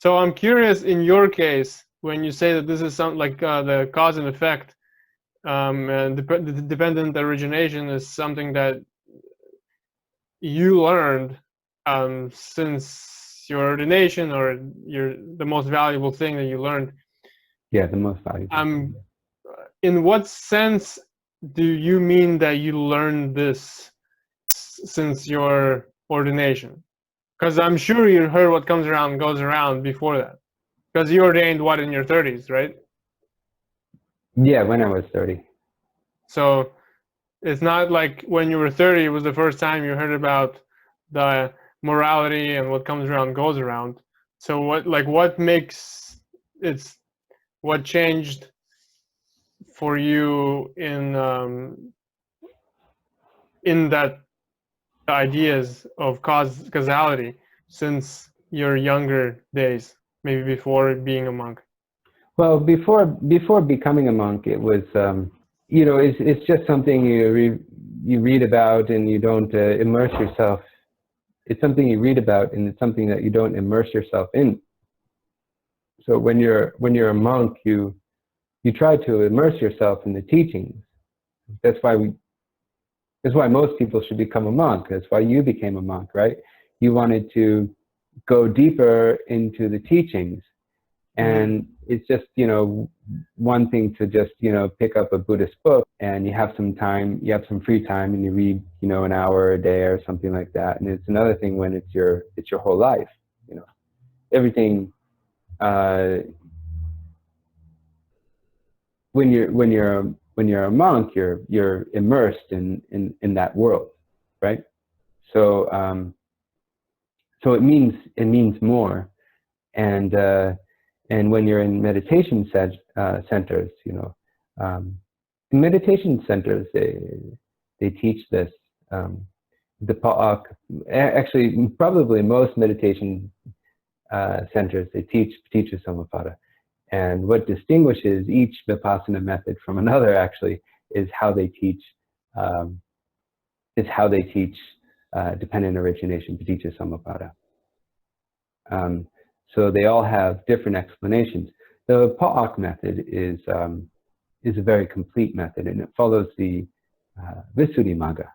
So I'm curious, in your case, when you say that this is something like the cause and effect, and the dependent origination is something that you learned since your ordination, or the most valuable thing that you learned. Yeah, the most valuable thing. In what sense do you mean that you learned this since your ordination? Because I'm sure you heard what comes around goes around before that. Because you ordained what, in your 30s, right? Yeah, when I was 30. So it's not like when you were 30 it was the first time you heard about the morality and what comes around goes around. So what makes it's what changed for you in that ideas of causality since your younger days, maybe before being a monk? Well, before becoming a monk, it was it's just something you read about and you don't immerse yourself. It's something you read about and it's something that you don't immerse yourself in. So when you're a monk, you try to immerse yourself in the teachings. That's why that's why most people should become a monk. That's why you became a monk, right? You wanted to go deeper into the teachings. And it's just, one thing to just, pick up a Buddhist book and you have some time, you have some free time and you read, an hour a day or something like that. And it's another thing when it's your whole life, everything, when you're a monk, you're immersed in that world, right? So, so it means more. And when you're in meditation centers, in meditation centers, they teach this. The Pa'ak, actually, probably most meditation centers, they teach Paticca Samuppada. And what distinguishes each Vipassana method from another, actually, is how they teach dependent origination, Paticca Samuppada. So they all have different explanations. The Pa'ak method is a very complete method, and it follows the Visuddhimagga,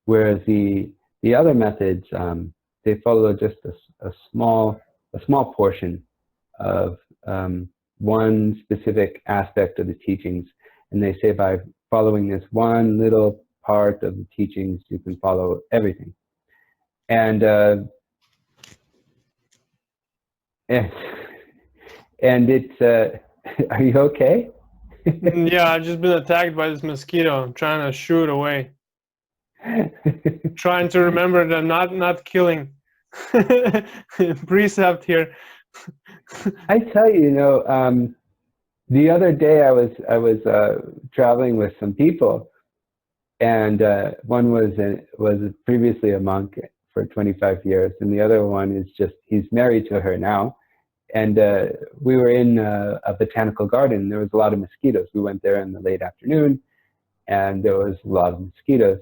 whereas the other methods, they follow just a small portion of one specific aspect of the teachings, and they say by following this one little part of the teachings, you can follow everything. And it's are you okay? Yeah, I've just been attacked by this mosquito. I'm trying to shoo it away. Trying to remember that not killing precept here. I tell you, the other day I was traveling with some people, and one was previously a monk for 25 years, and the other one is he's married to her now. And we were in a botanical garden. There was a lot of mosquitoes. We went there in the late afternoon, and there was a lot of mosquitoes.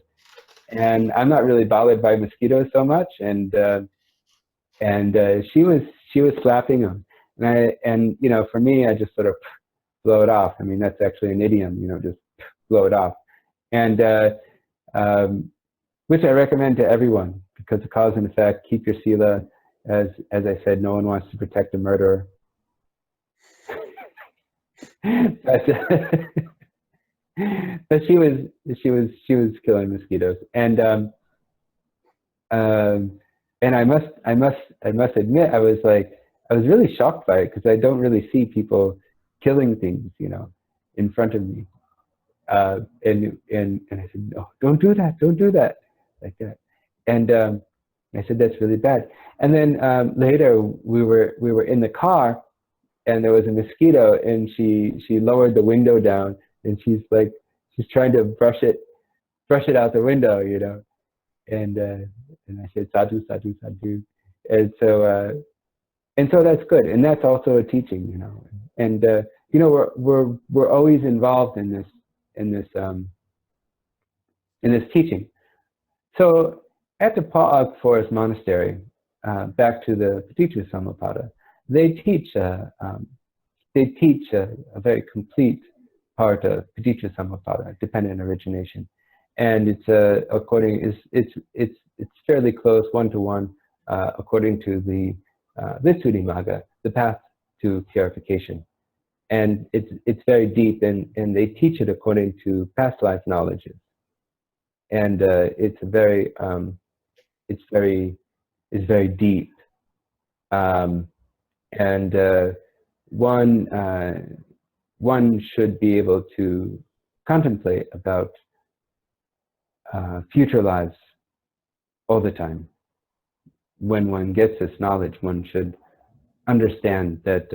And I'm not really bothered by mosquitoes so much. And she was slapping them, and for me, I just sort of blow it off. I mean, that's actually an idiom, just blow it off. And which I recommend to everyone, because of cause and effect. Keep your sila. As I said, no one wants to protect a murderer. but she was killing mosquitoes, and I must admit, I was really shocked by it, because I don't really see people killing things, in front of me. And I said, no, don't do that, like that. And I said, that's really bad. And then later we were in the car, and there was a mosquito, and she lowered the window down, and she's trying to brush it out the window, and I said, sadhu, sadhu, sadhu. And so that's good, and that's also a teaching, and we're always involved in this teaching. So at the Pa'ak Forest Monastery, back to the Paticca Samuppada, they teach a very complete part of Paticca Samuppada, dependent origination, and it's it's fairly close one to one according to the Visuddhimagga, the path to purification, and it's very deep, and they teach it according to past life knowledges, and it's very deep, and one should be able to contemplate about future lives all the time. When one gets this knowledge, one should understand that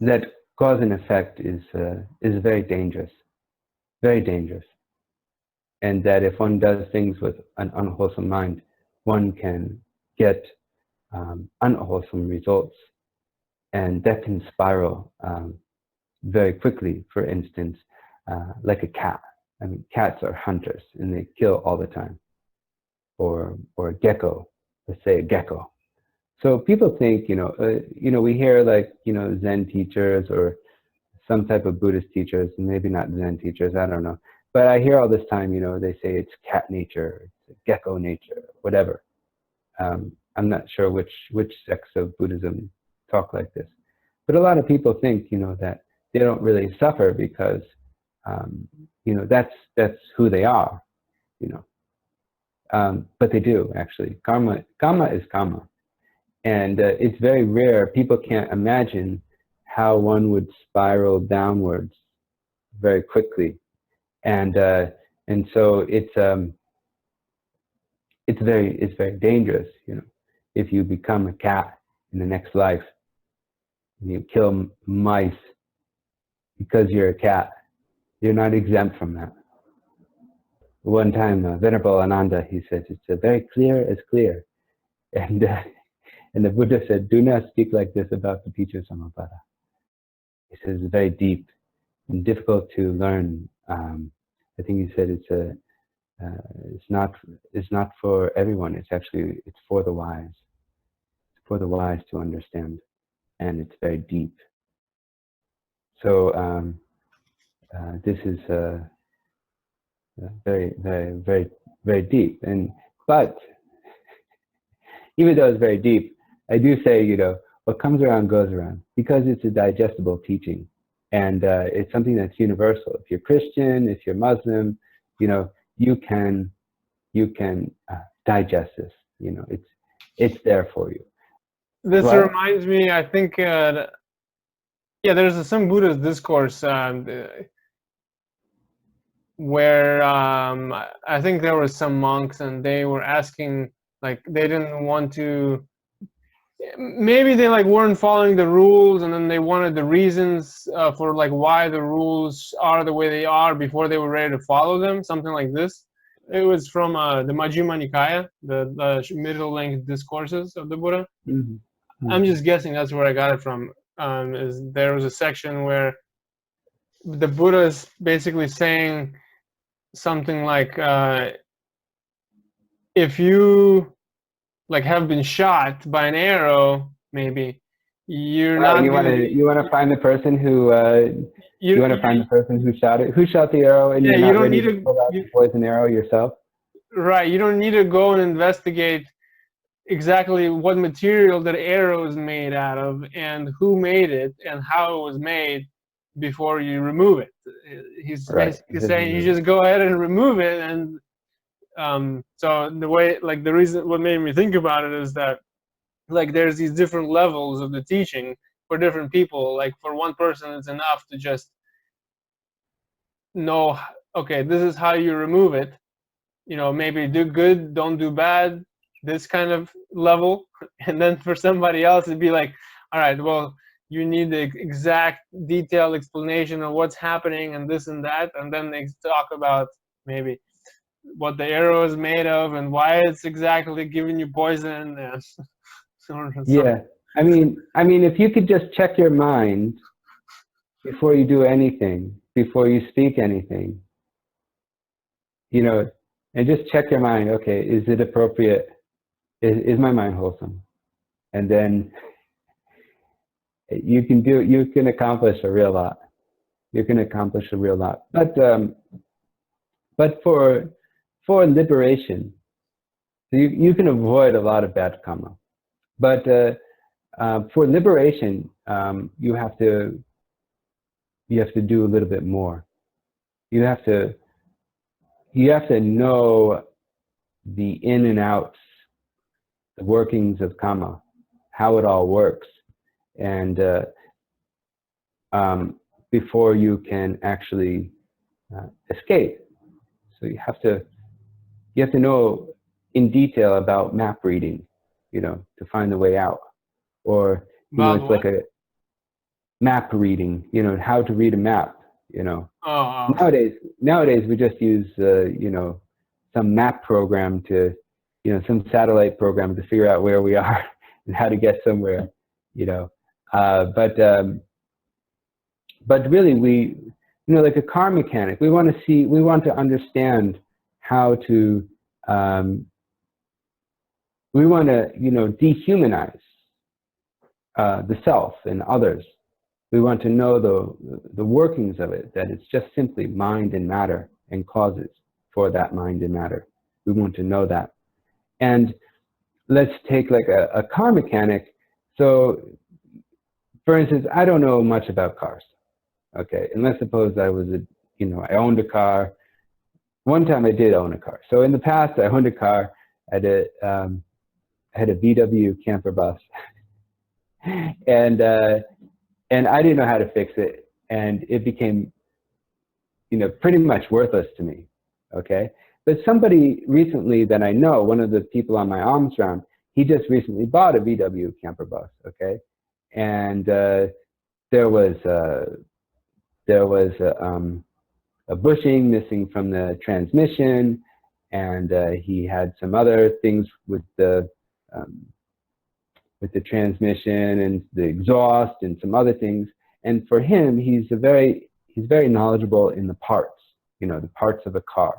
that cause and effect is very dangerous, and that if one does things with an unwholesome mind, one can get unwholesome results, and that can spiral very quickly. For instance, like a cat. I mean, cats are hunters and they kill all the time. Or a gecko, let's say a gecko. So people think, we hear like, Zen teachers or some type of Buddhist teachers, maybe not Zen teachers, I don't know. But I hear all this time, they say it's cat nature, it's gecko nature, whatever. I'm not sure which sects of Buddhism talk like this. But a lot of people think, that they don't really suffer because, that's who they are, but they do, actually. Karma is karma. And it's very rare. People can't imagine how one would spiral downwards very quickly. And so it's very dangerous, if you become a cat in the next life and you kill mice because you're a cat, you're not exempt from that. One time, Venerable Ananda, he says, it's very clear as clear. And the Buddha said, do not speak like this about the Paticca Samuppada. He says it's very deep and difficult to learn. I think he said it's not for everyone. It's for the wise. It's for the wise to understand, and it's very deep. So this is very, very, very, very deep. But even though it's very deep, I do say, what comes around goes around, because it's a digestible teaching, and it's something that's universal. If you're Christian, if you're Muslim, you can digest this. It's there for you. This reminds me, I think, there's some Buddhist discourse where I think there were some monks and they were asking, like, they didn't want to, maybe they like weren't following the rules, and then they wanted the reasons for like why the rules are the way they are before they were ready to follow them, something like this. It was from the Majjhima Nikaya, the middle-length discourses of the Buddha. Mm-hmm. Mm-hmm. I'm just guessing that's where I got it from. Is there was a section where the Buddha is basically saying something like, if you like have been shot by an arrow, maybe you're not. You want to find the person who you want to find the person who shot it. Who shot the arrow? And you don't need to pull out the poison arrow yourself. Right. You don't need to go and investigate exactly what material that arrow is made out of and who made it and how it was made before you remove it. He's basically saying you just go ahead and remove it. And so the way, like, the reason what made me think about it is that, like, there's these different levels of the teaching for different people. Like, for one person, it's enough to just know, okay, this is how you remove it. Maybe do good, don't do bad, this kind of level. And then for somebody else, it'd be like, all right, well, you need the exact detailed explanation of what's happening and this and that. And then they talk about maybe what the arrow is made of and why it's exactly giving you poison. And yeah, I mean, if you could just check your mind before you do anything, before you speak anything, and just check your mind. Okay, is it appropriate? Is my mind wholesome? and then you can accomplish a real lot. You can accomplish a real lot. But for liberation, you can avoid a lot of bad karma. But for liberation, you have to do a little bit more. You have to know the in and outs, the workings of karma, how it all works, and before you can actually escape. So you have to know in detail about map reading, to find the way out. Or About it's what? like a map reading, how to read a map. Oh. Nowadays we just use some map program to some satellite program to figure out where we are and how to get somewhere. But really we like a car mechanic, we want to understand how to we want to dehumanize the self and others. We want to know the workings of it, that it's just simply mind and matter and causes for that mind and matter. We want to know that. And let's take like a car mechanic. So for instance, I don't know much about cars. Okay, and let's suppose I was I owned a car. One time I did own a car. So in the past I owned a car. I had a VW camper bus. And I didn't know how to fix it, and it became, pretty much worthless to me. Okay, but somebody recently that I know, one of the people on my alms round, he just recently bought a VW camper bus. Okay, and there was a bushing missing from the transmission, and he had some other things with the transmission and the exhaust and some other things. And for him, he's very knowledgeable in the parts, the parts of a car.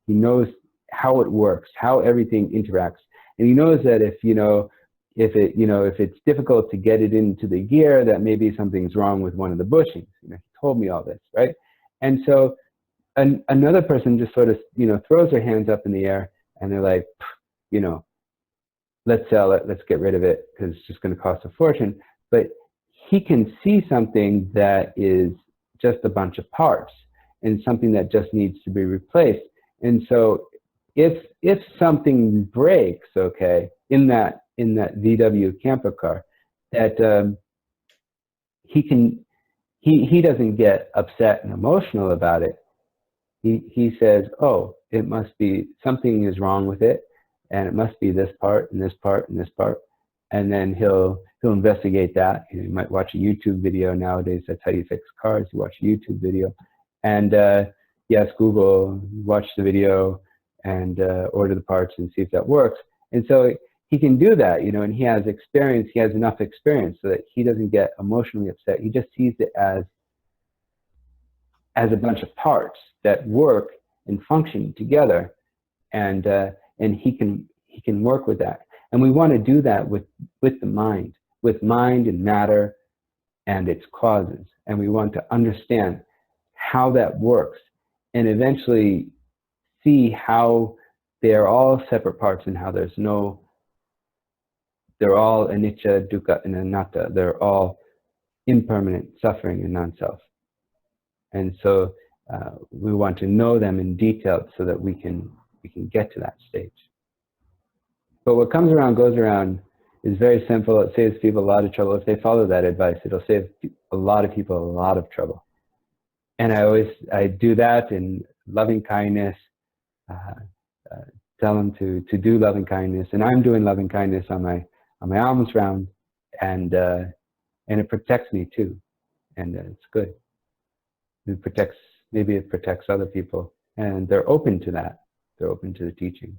He knows how it works, how everything interacts. And he knows that if it's difficult to get it into the gear, that maybe something's wrong with one of the bushings. He told me all this, right? And so another person just sort of, throws their hands up in the air and they're like, let's sell it, let's get rid of it because it's just going to cost a fortune. But he can see something that is just a bunch of parts and something that just needs to be replaced. And so if something breaks, okay, in that VW camper car, that he doesn't get upset and emotional about it. He says, oh, it must be, something is wrong with it, and it must be this part and this part and this part. And then he'll investigate that. You might watch a YouTube video nowadays. That's how you fix cars. You watch a YouTube video, and yes, Google, watch the video, and order the parts and see if that works. And so he can do that, and he has experience. He has enough experience so that he doesn't get emotionally upset. He just sees it as a bunch of parts that work and function together, and he can work with that. And we want to do that with the mind, with mind and matter and its causes. And we want to understand how that works and eventually see how they are all separate parts and how they're all anicca, dukkha, and anatta. They're all impermanent, suffering, and non-self. And so we want to know them in detail so that we can get to that stage. But what comes around goes around is very simple. It saves people a lot of trouble. If they follow that advice, it'll save a lot of people a lot of trouble. And I do that in loving kindness, tell them to do loving kindness. And I'm doing loving kindness on my alms round, and it protects me too. And it's good. Maybe it protects other people. And they're open to that. They're open to the teachings.